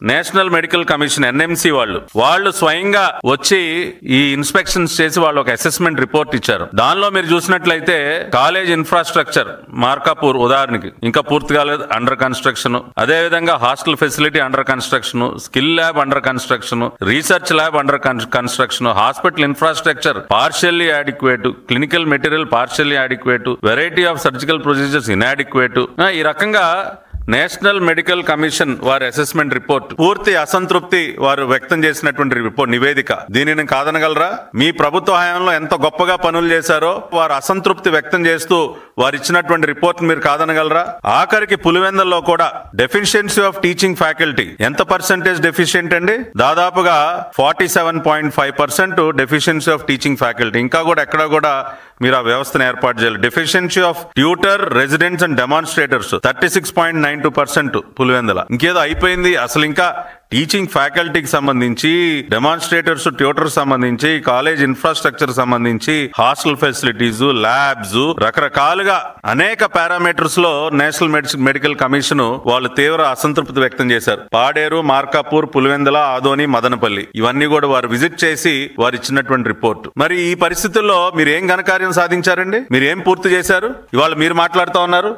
National medical commission NMC వాళ్ళు స్వయంగా వచ్చి ఈ ఇన్స్పెక్షన్స్ చేసి వాళ్ళు ఒక అసెస్మెంట్ రిపోర్ట్ ఇచ్చారు. దానిలో మీరు చూసినట్లయితే కాలేజ్ ఇన్ఫ్రాస్ట్రక్చర్ మార్కాపూర్ ఉదాహరణకి ఇంకా పూర్తిగా అండర్ కన్స్ట్రక్షన్, అదే విధంగా hostel facility under construction, skill lab under construction, research lab under construction, hospital infrastructure partially adequate, clinical material partially adequate, variety of surgical procedures inadequate. ఈ రకంగా నేషనల్ మెడికల్ కమిషన్ వారి assessment report పూర్తి అసంతృప్తి వారు వ్యక్తం చేసినటువంటి రిపోర్ట్ నివేదిక. దీనిని కాదనగలరా? మీ ప్రభుత్వ హయాంలో ఎంత గొప్పగా పనులు చేశారో వారు అసంతృప్తి వ్యక్తం చేస్తూ వారు ఇచ్చినటువంటి రిపోర్ట్ మీరు కాదనగలరా? ఆఖరికి పులివెందుల్లో కూడా డెఫిషియన్సీ ఆఫ్ టీచింగ్ ఫ్యాకల్టీ ఎంత పర్సెంటేజ్ డెఫిషియెంట్ అండి? దాదాపుగా 47.5% డెఫిషియన్సీ ఆఫ్ టీచింగ్ ఫ్యాకల్టీ. ఇంకా కూడా ఎక్కడ కూడా మీరు ఆ వ్యవస్థను ఏర్పాటు చేయాలి. Deficiency of tutor, residents and డెమాన్స్ట్రేటర్స్ 36.92% Pulivendula. ఇంకేదో అయిపోయింది. అసలు ఇంకా టీచింగ్ ఫ్యాకల్టీకి సంబంధించి, డెమాన్స్ట్రేటర్స్, ట్యూటర్ సంబంధించి, కాలేజ్ ఇన్ఫ్రాస్ట్రక్చర్ సంబంధించి, హాస్టల్ ఫెసిలిటీస్, ల్యాబ్స్, రకరకాలుగా అనేక పారామీటర్స్ లో నేషనల్ మెడికల్ కమిషన్ వాళ్ళు తీవ్ర అసంతృప్తి వ్యక్తం చేశారు. పాడేరు, మార్కాపూర్, పులివెందుల, ఆదోని, మదనపల్లి ఇవన్నీ కూడా వారు విజిట్ చేసి వారు ఇచ్చినటువంటి రిపోర్ట్. మరి ఈ పరిస్థితుల్లో మీరు ఏం ఘనకార్యం సాధించారండి? మీరు ఏం పూర్తి చేశారు? ఇవాళ మీరు మాట్లాడుతూ ఉన్నారు.